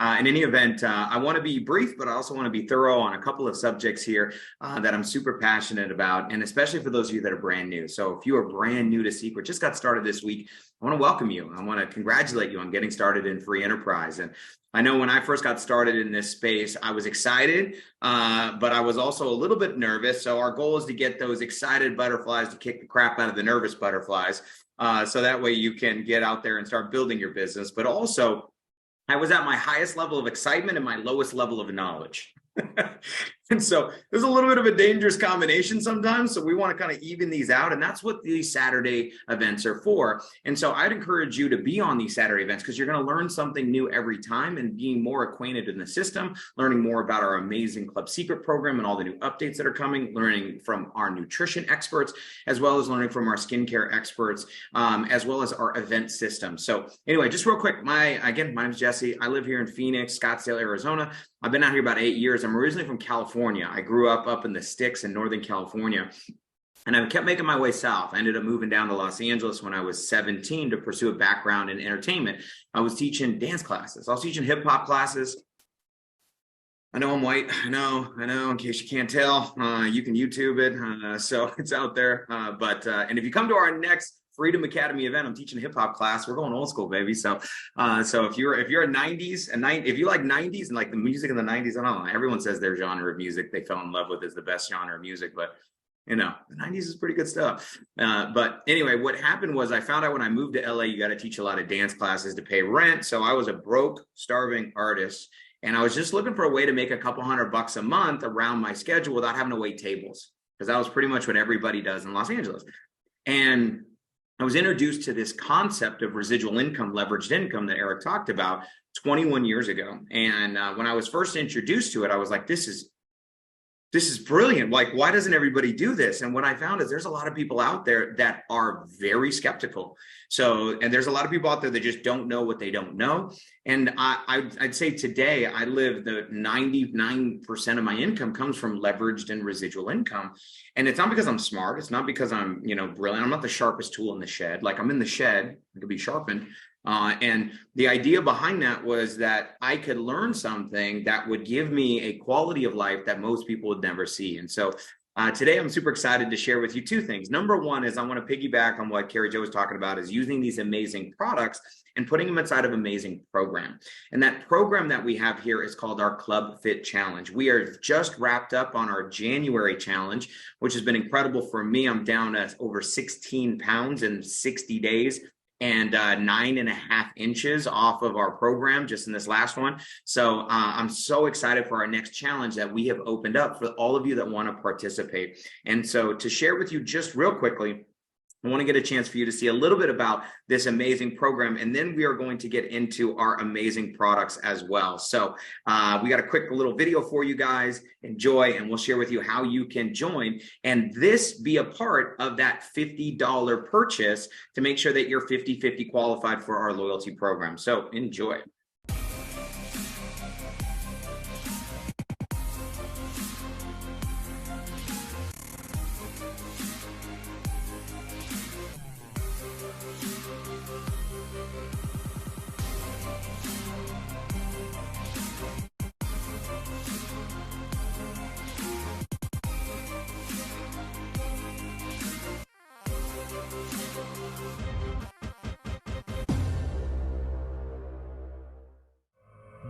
In any event, I want to be brief, but I also want to be thorough on a couple of subjects here that I'm super passionate about, and especially for those of you that are brand new. So if you are brand new to Seek or just got started this week, I want to welcome you. I want to congratulate you on getting started in free enterprise. And I know when I first got started in this space, I was excited, but I was also a little bit nervous. So our goal is to get those excited butterflies to kick the crap out of the nervous butterflies. So that way you can get out there and start building your business. But also, I was at my highest level of excitement and my lowest level of knowledge. And so there's a little bit of a dangerous combination sometimes. So we want to kind of even these out. And that's what these Saturday events are for. And so I'd encourage you to be on these Saturday events because you're going to learn something new every time and being more acquainted in the system, learning more about our amazing Club Secret program and all the new updates that are coming, learning from our nutrition experts, as well as learning from our skincare experts, as well as our event system. So anyway, just real quick, my name is Jesse. I live here in Phoenix, Scottsdale, Arizona. I've been out here about 8 years. I'm originally from California. I grew up in the sticks in Northern California, and I kept making my way south. I ended up moving down to Los Angeles when I was 17 to pursue a background in entertainment. I was teaching dance classes. I was teaching hip hop classes. I know I'm white. I know, in case you can't tell, you can YouTube it. So it's out there. And if you come to our next Freedom Academy event, I'm teaching a hip hop class. We're going old school, baby. So if you're a 90s and if you like 90s and like the music in the 90s, I don't know. Everyone says their genre of music they fell in love with is the best genre of music, but you know, the 90s is pretty good stuff. But anyway, what happened was I found out when I moved to LA, you got to teach a lot of dance classes to pay rent. So I was a broke, starving artist. And I was just looking for a way to make a couple $100 a month around my schedule without having to wait tables, because that was pretty much what everybody does in Los Angeles. And I was introduced to this concept of residual income, leveraged income that Eric talked about 21 years ago. And when I was first introduced to it, I was like, this is brilliant. Like, why doesn't everybody do this? And what I found is there's a lot of people out there that are very skeptical. And there's a lot of people out there that just don't know what they don't know. And I'd say today I live the 99% of my income comes from leveraged and residual income. And it's not because I'm smart. It's not because I'm, brilliant. I'm not the sharpest tool in the shed. Like, I'm in the shed, it could be sharpened. And the idea behind that was that I could learn something that would give me a quality of life that most people would never see. And so today I'm super excited to share with you two things. Number one is I want to piggyback on what Carrie Jo was talking about, is using these amazing products and putting them inside of an amazing program. And that program that we have here is called our Club Fit Challenge. We are just wrapped up on our January challenge, which has been incredible for me. I'm down to over 16 pounds in 60 days. And 9.5 inches off of our program just in this last one. So I'm so excited for our next challenge that we have opened up for all of you that want to participate. And so to share with you just real quickly, I want to get a chance for you to see a little bit about this amazing program, and then we are going to get into our amazing products as well. So we got a quick little video for you guys. Enjoy, and we'll share with you how you can join and this be a part of that $50 purchase to make sure that you're 50-50 qualified for our loyalty program. So enjoy.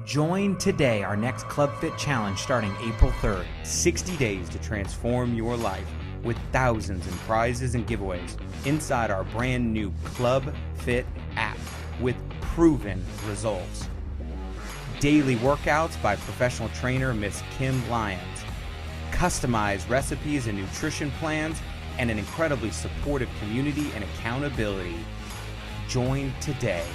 Join today our next Club Fit Challenge starting April 3rd. 60 days to transform your life with thousands in prizes and giveaways inside our brand new Club Fit app with proven results. Daily workouts by professional trainer Miss Kim Lyons. Customized recipes and nutrition plans, and an incredibly supportive community and accountability. Join today.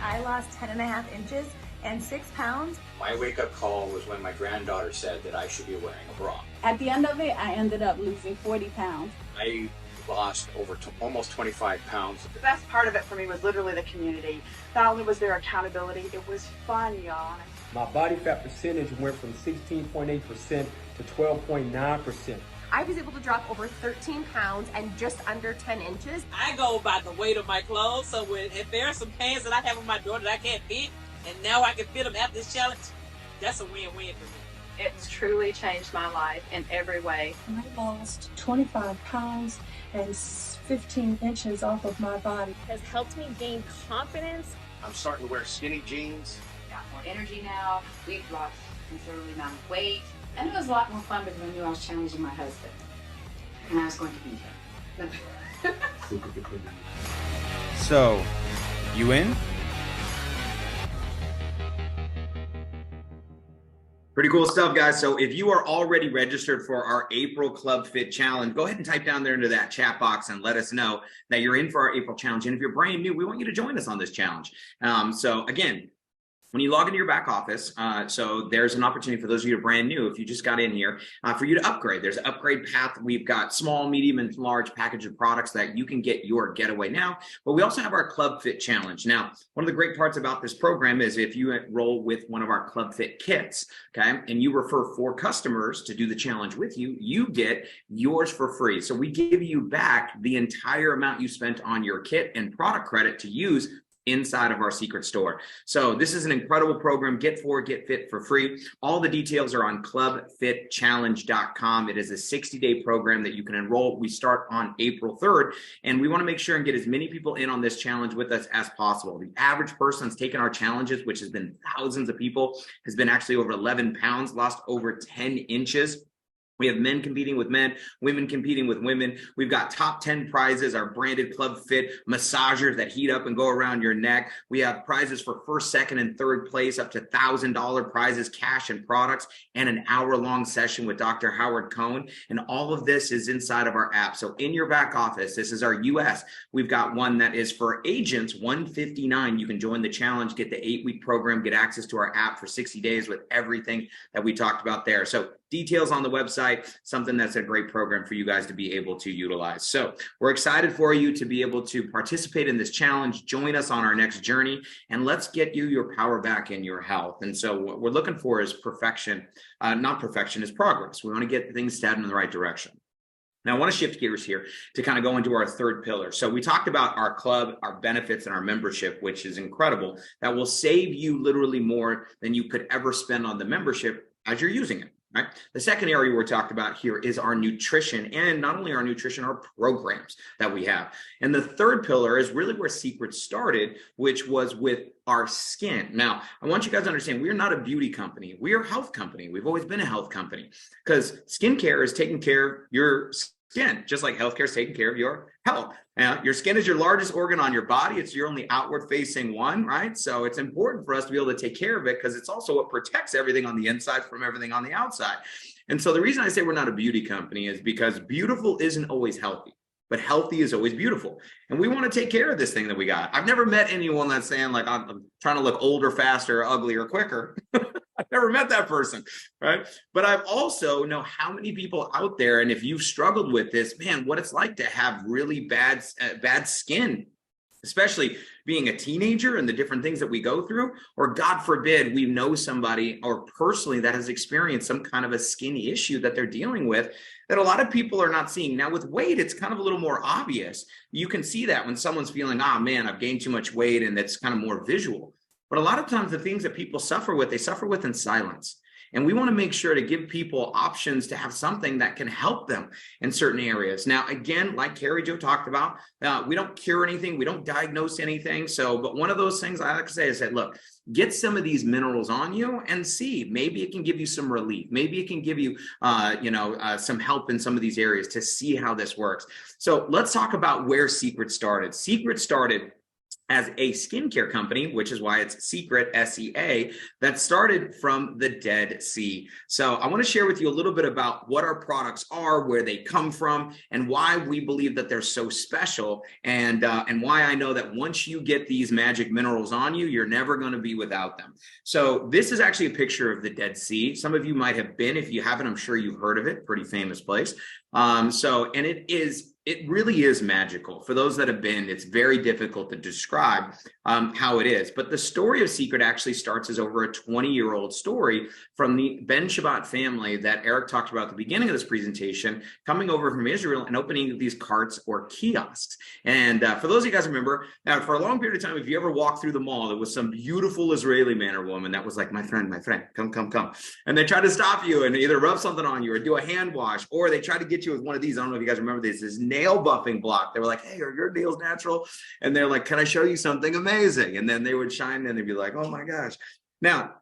I lost 10.5 inches and 6 pounds. My wake-up call was when my granddaughter said that I should be wearing a bra. At the end of it, I ended up losing 40 pounds. I lost over almost 25 pounds. The best part of it for me was literally the community. Not only was there accountability, it was fun, y'all. My body fat percentage went from 16.8% to 12.9%. I was able to drop over 13 pounds and just under 10 inches. I go by the weight of my clothes, so if there are some pants that I have on my door that I can't fit, and now I can fit them after this challenge. That's a win-win for me. It's truly changed my life in every way. I lost 25 pounds and 15 inches off of my body. It has helped me gain confidence. I'm starting to wear skinny jeans. Got more energy now. We've lost a considerable amount of weight. And it was a lot more fun because I knew I was challenging my husband. And I was going to beat him. So, you in? Pretty cool stuff, guys. So if you are already registered for our April Club Fit Challenge, go ahead and type down there into that chat box and let us know that you're in for our April Challenge. And if you're brand new, we want you to join us on this challenge. So again, when you log into your back office, so there's an opportunity for those of you who are brand new, if you just got in here, for you to upgrade. There's an upgrade path. We've got small, medium, and large package of products that you can get your getaway now. But we also have our Club Fit Challenge. Now, one of the great parts about this program is if you enroll with one of our Club Fit kits, okay, and you refer 4 customers to do the challenge with you, you get yours for free. So we give you back the entire amount you spent on your kit and product credit to use inside of our secret store. So this is an incredible program. Get 4, get fit for free. All the details are on clubfitchallenge.com. It is a 60-day program that you can enroll. We start on April 3rd, and we want to make sure and get as many people in on this challenge with us as possible. The average person that's taken our challenges, which has been thousands of people, has been actually over 11 pounds, lost over 10 inches. We have men competing with men, women competing with women. We've got top 10 prizes, our branded Club Fit massagers that heat up and go around your neck. We have prizes for first, second, and third place, up to $1,000 prizes, cash and products, and an hour-long session with Dr. Howard Cohn. And all of this is inside of our app. So in your back office, this is our US. We've got one that is for agents, $159. You can join the challenge, get the 8-week program, get access to our app for 60 days with everything that we talked about there. So details on the website, something that's a great program for you guys to be able to utilize. So we're excited for you to be able to participate in this challenge, join us on our next journey, and let's get you your power back in your health. And so what we're looking for is perfection, not perfection, is progress. We want to get things heading in the right direction. Now, I want to shift gears here to kind of go into our third pillar. So we talked about our club, our benefits, and our membership, which is incredible. That will save you literally more than you could ever spend on the membership as you're using it. Right. The second area we're talking about here is our nutrition, and not only our nutrition, our programs that we have. And the third pillar is really where Secret started, which was with our skin. Now, I want you guys to understand, we are not a beauty company. We are a health company. We've always been a health company because skincare is taking care of your skin, just like healthcare is taking care of your health. Your skin is your largest organ on your body. It's your only outward facing one, right? So it's important for us to be able to take care of it because it's also what protects everything on the inside from everything on the outside. And so the reason I say we're not a beauty company is because beautiful isn't always healthy, but healthy is always beautiful. And we want to take care of this thing that we got. I've never met anyone that's saying like, I'm trying to look older, faster, uglier, quicker. I've never met that person, right? But I've also know how many people out there, and if you've struggled with this, man, what it's like to have really bad skin, especially being a teenager and the different things that we go through, or God forbid, we know somebody or personally that has experienced some kind of a skin issue that they're dealing with that a lot of people are not seeing. Now with weight, it's kind of a little more obvious. You can see that when someone's feeling, man, I've gained too much weight, and that's kind of more visual. But a lot of times the things that people suffer with, they suffer with in silence. And we want to make sure to give people options to have something that can help them in certain areas. Now, again, like Carrie Jo talked about, we don't cure anything. We don't diagnose anything. So, but one of those things I like to say is that, look, get some of these minerals on you and see, maybe it can give you some relief. Maybe it can give you, some help in some of these areas to see how this works. So let's talk about where Secret started. Secret started as a skincare company, which is why it's Secret, SEA, that started from the Dead Sea. So I want to share with you a little bit about what our products are, where they come from, and why we believe that they're so special, and why I know that once you get these magic minerals on you, you're never going to be without them. So this is actually a picture of the Dead Sea. Some of you might have been. If you haven't, I'm sure you've heard of it. Pretty famous place. And it is it really is magical. For those that have been, it's very difficult to describe how it is. But the story of Secret actually starts as over a 20-year-old story from the Ben Shabbat family that Eric talked about at the beginning of this presentation, coming over from Israel and opening these carts or kiosks. And for those of you guys remember, now for a long period of time, if you ever walked through the mall, there was some beautiful Israeli man or woman that was like, my friend, come. And they try to stop you and either rub something on you or do a hand wash, or they try to get you with one of these. I don't know if you guys remember this nail buffing block. They were like, hey, are your nails natural? And they're like, can I show you something amazing? And then they would shine and they'd be like, oh my gosh. Now,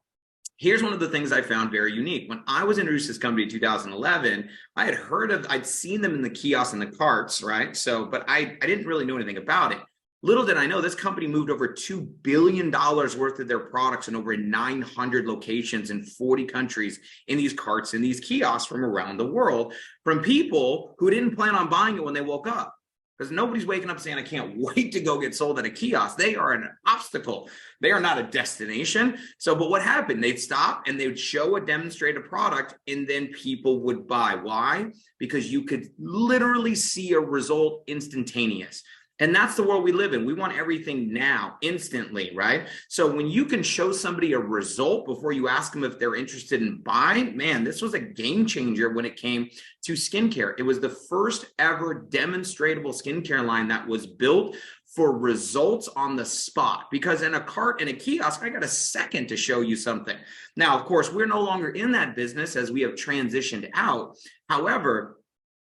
here's one of the things I found very unique. When I was introduced to this company in 2011, I'd seen them in the kiosks and the carts, right? So, but I didn't really know anything about it. Little did I know, this company moved over $2 billion worth of their products in over 900 locations in 40 countries in these carts and these kiosks from around the world, from people who didn't plan on buying it when they woke up. Because nobody's waking up saying, I can't wait to go get sold at a kiosk. They are an obstacle. They are not a destination. So, but what happened? They'd stop and they would show a demonstrated product and then people would buy. Why? Because you could literally see a result instantaneous. And that's the world we live in. We want everything now, instantly, right? So when you can show somebody a result before you ask them if they're interested in buying, man, this was a game changer when it came to skincare. It was the first ever demonstratable skincare line that was built for results on the spot. Because in a cart and a kiosk, I got a second to show you something. Now, of course, we're no longer in that business as we have transitioned out. However,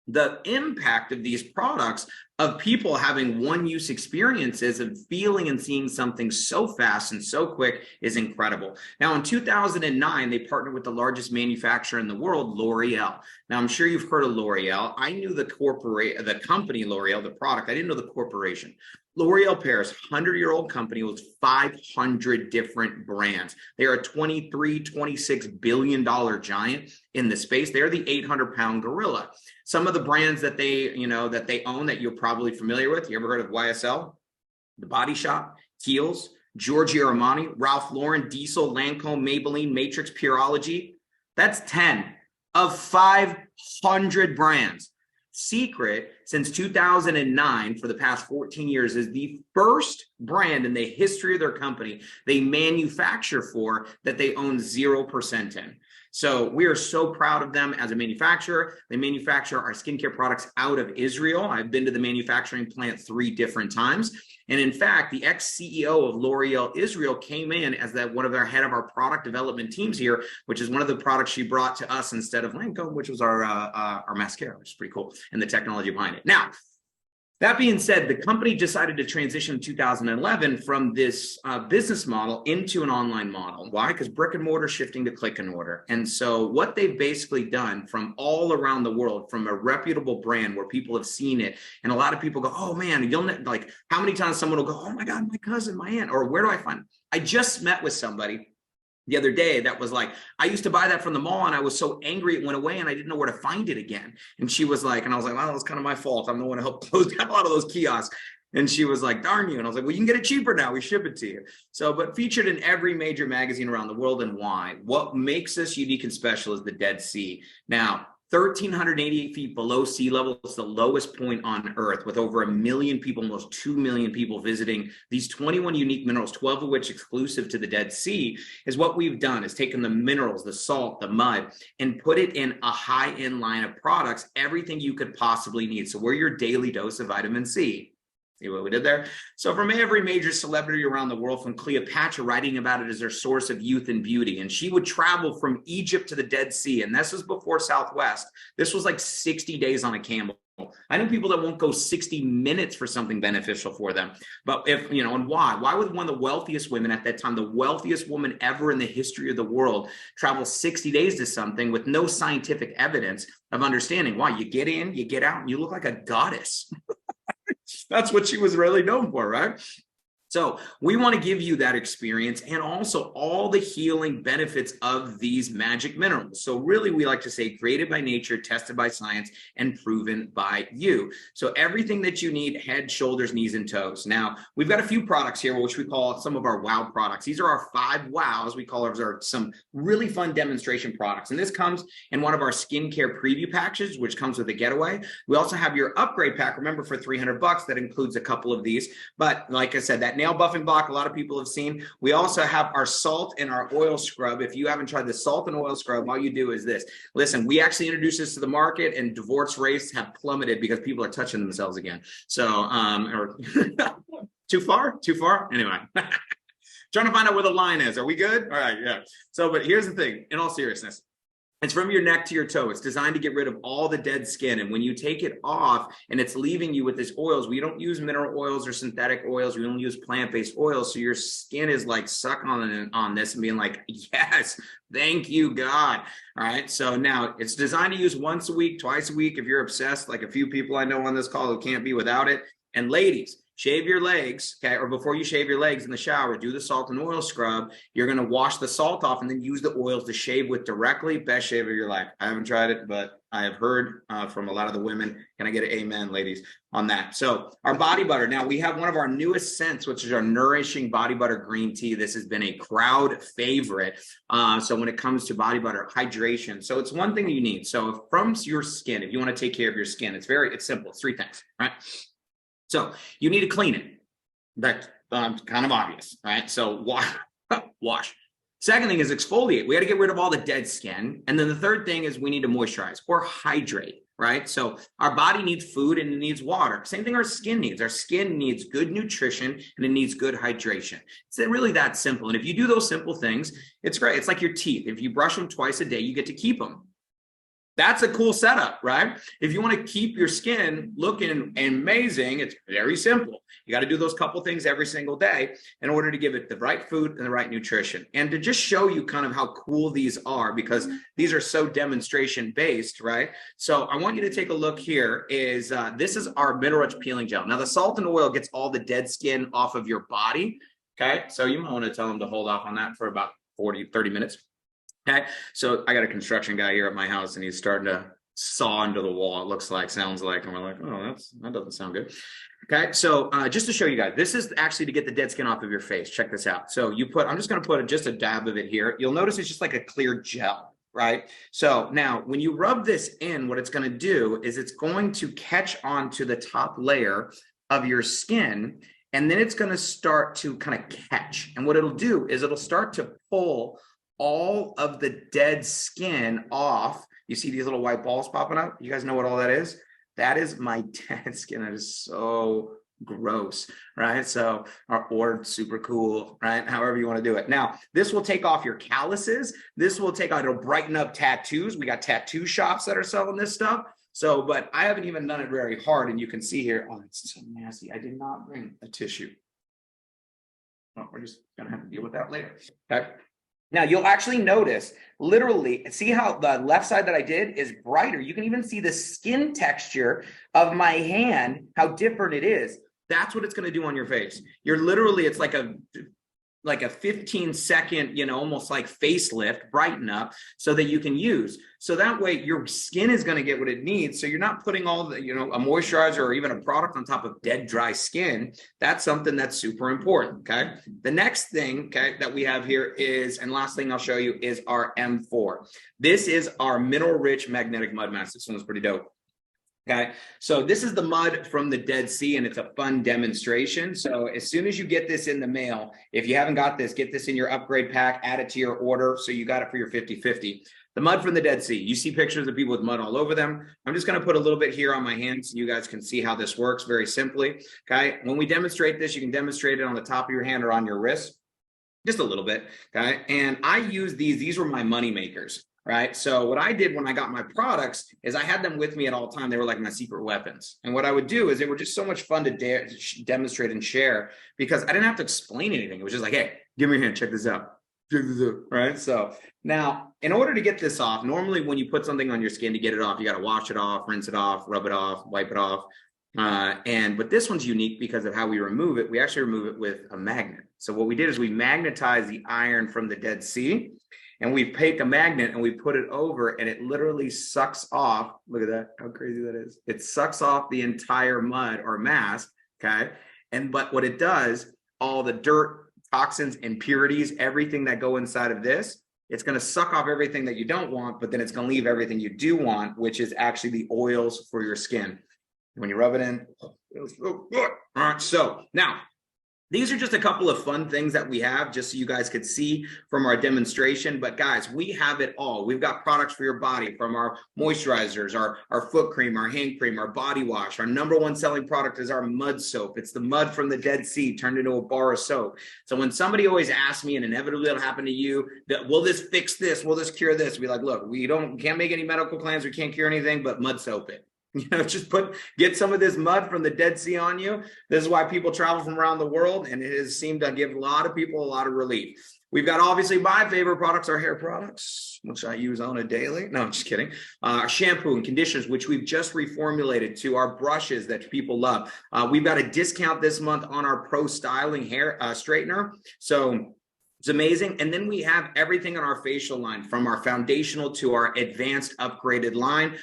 the impact of these products, of people having one-use experiences of feeling and seeing something so fast and so quick, is incredible. Now, in 2009, they partnered with the largest manufacturer in the world, L'Oreal. Now, I'm sure you've heard of L'Oreal. I knew the company L'Oreal, the product. I didn't know the corporation. L'Oreal Paris, 100-year-old company with 500 different brands. They are a $23, $26 billion giant in the space. They're the 800-pound gorilla. Some of the brands that they own that you're probably familiar with. You ever heard of YSL, The Body Shop, Kiehl's, Giorgio Armani, Ralph Lauren, Diesel, Lancome, Maybelline, Matrix, Pureology? That's 10 of 500 brands. Secret, since 2009, for the past 14 years, is the first brand in the history of their company they manufacture for that they own 0% in. So we are so proud of them as a manufacturer. They manufacture our skincare products out of Israel. I've been to the manufacturing plant 3 different times. And in fact, the ex-CEO of L'Oreal Israel came in as one of our head of our product development teams here, which is one of the products she brought to us instead of Lancome, which was our mascara, which is pretty cool, and the technology behind it. Now, that being said, the company decided to transition in 2011 from this business model into an online model. Why? Because brick and mortar shifting to click and mortar. And so what they've basically done from all around the world, from a reputable brand where people have seen it, and a lot of people go, oh man, like how many times someone will go, oh my God, my cousin, my aunt, or where do I find it? I just met with somebody the other day that was like, I used to buy that from the mall and I was so angry it went away and I didn't know where to find it again. And she was like, and I was like, well, it's kind of my fault. I'm the one who helped close down a lot of those kiosks. And she was like, darn you. And I was like, well, you can get it cheaper now. We ship it to you. So, but featured in every major magazine around the world. And why? What makes us unique and special is the Dead Sea. Now, 1,388 feet below sea level. It's the lowest point on Earth, with over 1 million people, almost 2 million people visiting these 21 unique minerals, 12 of which exclusive to the Dead Sea. Is what we've done is taken the minerals, the salt, the mud, and put it in a high-end line of products, everything you could possibly need. So we're your daily dose of vitamin C. See what we did there? So from every major celebrity around the world, from Cleopatra writing about it as their source of youth and beauty. And she would travel from Egypt to the Dead Sea. And this was before Southwest. This was like 60 days on a camel. I know people that won't go 60 minutes for something beneficial for them. But if, and why? Why would one of the wealthiest women at that time, the wealthiest woman ever in the history of the world, travel 60 days to something with no scientific evidence of understanding? Why? You get in, you get out, and you look like a goddess. That's what she was really known for, right? So we want to give you that experience and also all the healing benefits of these magic minerals. So really, we like to say created by nature, tested by science, and proven by you. So everything that you need, head, shoulders, knees, and toes. Now, we've got a few products here, which we call some of our wow products. These are our 5 wows. We call ours some really fun demonstration products. And this comes in one of our skincare preview packages, which comes with a getaway. We also have your upgrade pack, remember, for $300. That includes a couple of these. But like I said, that nail buffing block, a lot of people have seen. We also have our salt and our oil scrub. If you haven't tried the salt and oil scrub, all you do is this. Listen, we actually introduced this to the market, and divorce rates have plummeted because people are touching themselves again. So, too far? Anyway. Trying to find out where the line is. Are we good? All right, yeah. So, but here's the thing, in all seriousness. It's from your neck to your toe. It's designed to get rid of all the dead skin. And when you take it off and it's leaving you with these oils, we don't use mineral oils or synthetic oils. We only use plant-based oils. So your skin is like sucking on this and being like, yes, thank you, God. All right. So now it's designed to use once a week, twice a week. If you're obsessed, like a few people I know on this call who can't be without it. And ladies, shave your legs, okay? Or before you shave your legs in the shower, do the salt and oil scrub. You're going to wash the salt off and then use the oils to shave with directly. Best shave of your life. I haven't tried it, but I have heard from a lot of the women. Can I get an amen, ladies, on that? So our body butter. Now, we have one of our newest scents, which is our Nourishing Body Butter Green Tea. This has been a crowd favorite. So when it comes to body butter, hydration. So it's one thing you need. So from your skin, if you want to take care of your skin, it's simple. It's 3 things, right? So you need to clean it. That's kind of obvious, right? So wash. Second thing is exfoliate. We got to get rid of all the dead skin. And then the third thing is we need to moisturize or hydrate, right? So our body needs food and it needs water. Same thing our skin needs. Our skin needs good nutrition and it needs good hydration. It's really that simple. And if you do those simple things, it's great. It's like your teeth. If you brush them twice a day, you get to keep them. That's a cool setup, right? If you want to keep your skin looking amazing, it's very simple. You got to do those couple things every single day in order to give it the right food and the right nutrition. And to just show you kind of how cool these are, because these are so demonstration based, right? So I want you to take a look here. This is our mineral rich peeling gel. Now the salt and oil gets all the dead skin off of your body. Okay. So you might want to tell them to hold off on that for about 30 minutes. Okay, so I got a construction guy here at my house and he's starting to saw into the wall. It looks like, sounds like, and we're like, oh, that doesn't sound good. Okay, so just to show you guys, this is actually to get the dead skin off of your face. Check this out. So I'm just going to put just a dab of it here. You'll notice it's just like a clear gel, right? So now when you rub this in, what it's going to do is it's going to catch onto the top layer of your skin, and then it's going to start to kind of catch. And what it'll do is it'll start to pull all of the dead skin off. You see these little white balls popping up? You guys know what all that is? That is my dead skin. That is so gross, right? So, or super cool, right? However you want to do it. Now, this will take off your calluses. It'll brighten up tattoos. We got tattoo shops that are selling this stuff. So, but I haven't even done it very hard. And you can see here, oh, it's so nasty. I did not bring a tissue. Oh, we're just going to have to deal with that later. Okay. Now you'll actually notice, literally, see how the left side that I did is brighter. You can even see the skin texture of my hand, how different it is. That's what it's going to do on your face. It's like a 15-second, almost like facelift, brighten up so that you can use. So that way your skin is going to get what it needs. So you're not putting all the, a moisturizer or even a product on top of dead, dry skin. That's something that's super important. Okay. The next thing, okay, that we have here is, and last thing I'll show you is our M4. This is our mineral rich magnetic mud mask. This one's pretty dope. Okay, so this is the mud from the Dead Sea, and it's a fun demonstration. So as soon as you get this in the mail, if you haven't got this, get this in your upgrade pack, add it to your order so you got it for your 50/50. The mud from the Dead Sea. You see pictures of people with mud all over them. I'm just going to put a little bit here on my hands so you guys can see how this works very simply. Okay, when we demonstrate this, you can demonstrate it on the top of your hand or on your wrist, just a little bit. Okay, and I use these were my money makers. Right. So what I did when I got my products is I had them with me at all time. They were like my secret weapons. And what I would do is they were just so much fun to demonstrate and share because I didn't have to explain anything. It was just like, hey, give me your hand. Check this out. Check this out. Right. So now in order to get this off, normally when you put something on your skin to get it off, you got to wash it off, rinse it off, rub it off, wipe it off. But this one's unique because of how we remove it. We actually remove it with a magnet. So what we did is we magnetized the iron from the Dead Sea, and we take a magnet and we put it over, and it literally sucks off. Look at that, how crazy that is. It sucks off the entire mud or mass, okay? But what it does, all the dirt, toxins, impurities, everything that go inside of this, it's going to suck off everything that you don't want, but then it's going to leave everything you do want, which is actually the oils for your skin. When you rub it in, it feels so good. All right, so now, these are just a couple of fun things that we have just so you guys could see from our demonstration. But guys, we have it all. We've got products for your body, from our moisturizers, our foot cream, our hand cream, our body wash. Our number one selling product is our mud soap. It's the mud from the Dead Sea turned into a bar of soap. So when somebody always asks me, and inevitably it'll happen to you, that will this fix this? Will this cure this? Be like, look, we can't make any medical claims. We can't cure anything, but mud soap it. Just get some of this mud from the Dead Sea on you. This is why people travel from around the world, and it has seemed to give a lot of people a lot of relief. We've got, obviously, my favorite products, our hair products, which I use on a daily. No, I'm just kidding. Shampoo and conditioners, which we've just reformulated, to our brushes that people love. We've got a discount this month on our Pro Styling hair straightener. So it's amazing. And then we have everything on our facial line, from our foundational to our advanced upgraded line,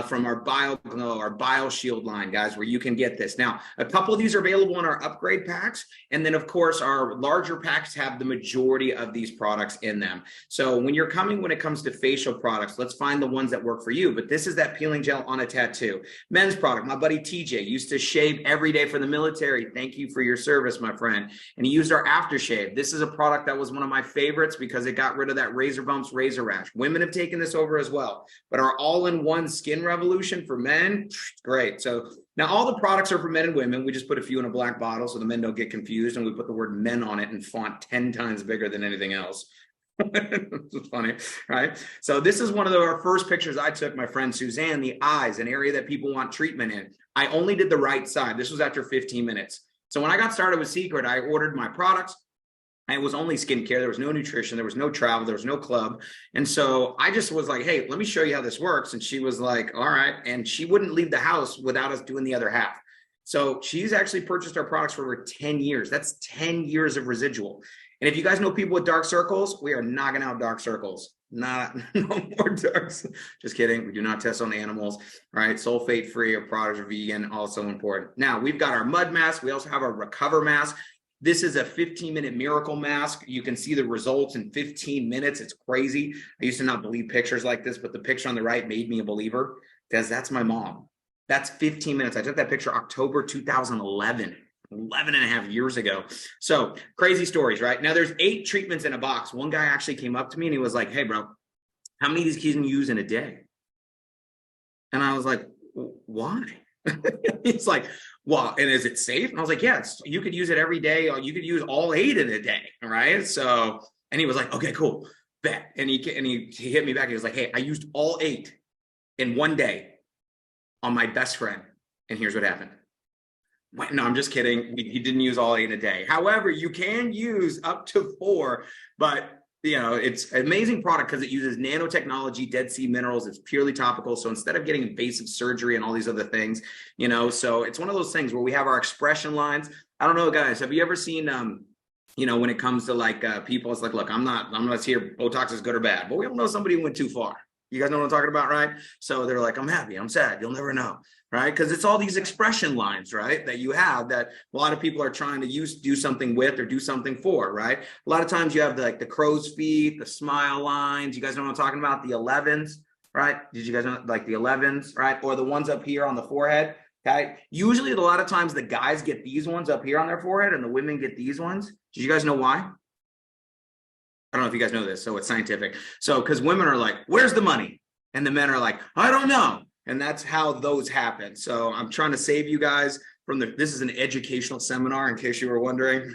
from our BioGlow, our BioShield line, guys, where you can get this. Now, a couple of these are available in our upgrade packs. And then, of course, our larger packs have the majority of these products in them. So when it comes to facial products, let's find the ones that work for you. But this is that peeling gel on a tattoo. Men's product, my buddy TJ used to shave every day for the military. Thank you for your service, my friend. And he used our aftershave. This is a product that was one of my favorites because it got rid of that razor bumps, razor rash. Women have taken this over as well, but our all-in-one skin revolution for men, great. So now all the products are for men and women. We just put a few in a black bottle so the men don't get confused, and we put the word men on it in font 10 times bigger than anything else. It's funny, right? So this is one of our first pictures I took, my friend Suzanne, the eyes, an area that people want treatment in. I only did the right side. This was after 15 minutes. So when I got started with Secret, I ordered my products. It was only skincare. There was no nutrition. There was no travel. There was no club. And so I just was like, hey, let me show you how this works. And she was like, all right. And she wouldn't leave the house without us doing the other half. So she's actually purchased our products for over 10 years. That's 10 years of residual. And if you guys know people with dark circles, we are knocking out dark circles. No more darks. Just kidding. We do not test on animals, right? Sulfate free. Our products are vegan, also important. Now we've got our mud mask. We also have our recover mask. This is a 15-minute miracle mask. You can see the results in 15 minutes. It's crazy. I used to not believe pictures like this, but the picture on the right made me a believer, because that's my mom. That's 15 minutes. I took that picture October 2011, 11 and a half years ago. So crazy stories, right? Now there's 8 treatments in a box. One guy actually came up to me and he was like, hey, bro, how many of these can you use in a day? And I was like, why? He's like, well, and is it safe? And I was like, yes, you could use it every day, or you could use all 8 in a day, right? So, and he was like, okay, cool, bet. And he hit me back. He was like, hey, I used all 8 in one day on my best friend, and here's what happened. No, I'm just kidding. He didn't use all 8 in a day. However, you can use up to 4, but it's an amazing product because it uses nanotechnology, Dead Sea minerals. It's purely topical. So instead of getting invasive surgery and all these other things, so it's one of those things where we have our expression lines. I don't know, guys, have you ever seen, when it comes to like people, it's like, look, I'm not here, Botox is good or bad, but we all know somebody who went too far. You guys know what I'm talking about, right? So they're like, I'm happy, I'm sad, you'll never know, right? Because it's all these expression lines, right, that you have that a lot of people are trying to do something with or do something for, right? A lot of times you have the crow's feet, the smile lines. You guys know what I'm talking about? The 11s, right? Did you guys know, like the 11s, right? Or the ones up here on the forehead, okay? Usually a lot of times the guys get these ones up here on their forehead and the women get these ones. Did you guys know why? I don't know if you guys know this, so it's scientific. So, because women are like, where's the money? And the men are like, I don't know. And that's how those happen. So I'm trying to save you guys from this is an educational seminar, in case you were wondering.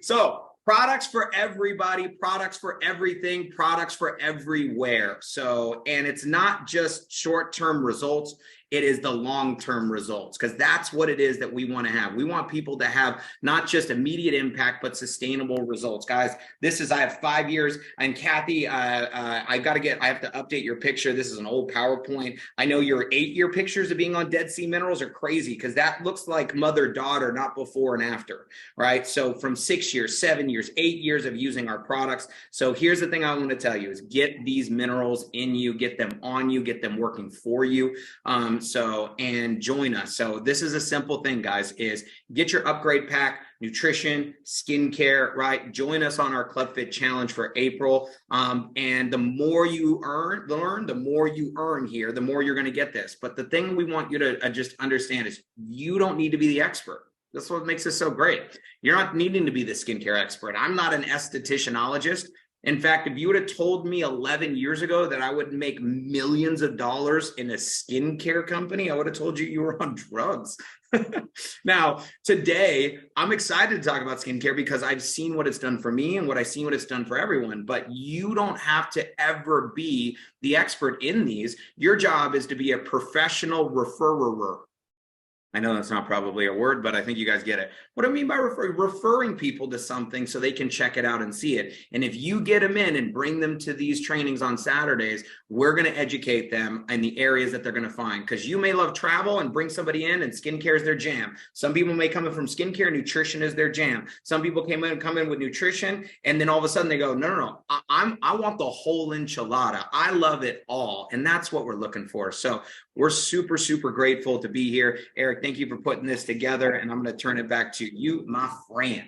So products for everybody, products for everything, products for everywhere. So, and it's not just short-term results. It is the long-term results, because that's what it is that we want to have. We want people to have not just immediate impact, but sustainable results. Guys, I have 5 years. And Kathy, I have to update your picture. This is an old PowerPoint. I know your 8-year pictures of being on Dead Sea Minerals are crazy, because that looks like mother-daughter, not before and after, right? So from 6 years, 7 years, 8 years of using our products. So here's the thing I want to tell you is get these minerals in you, get them on you, get them working for you. And join us. So this is a simple thing, guys, is get your upgrade pack, nutrition, skincare, right? Join us on our Club Fit Challenge for April. And the more you learn, the more you earn here, the more you're going to get this. But the thing we want you to just understand is you don't need to be the expert. That's what makes this so great. You're not needing to be the skincare expert. I'm not an estheticianologist. In fact, if you would have told me 11 years ago that I would make millions of dollars in a skincare company, I would have told you you were on drugs. Now, today, I'm excited to talk about skincare because I've seen what it's done for me and I've seen what it's done for everyone. But you don't have to ever be the expert in these. Your job is to be a professional referrer. I know that's not probably a word, but I think you guys get it. What I mean by referring people to something so they can check it out and see it. And if you get them in and bring them to these trainings on Saturdays, we're going to educate them in the areas that they're going to find. Because you may love travel and bring somebody in and skincare is their jam. Some people may come in from skincare, nutrition is their jam. Some people come in with nutrition, and then all of a sudden they go, no. I want the whole enchilada. I love it all. And that's what we're looking for. So we're super, super grateful to be here. Eric, thank you for putting this together. And I'm going to turn it back to you, my friend.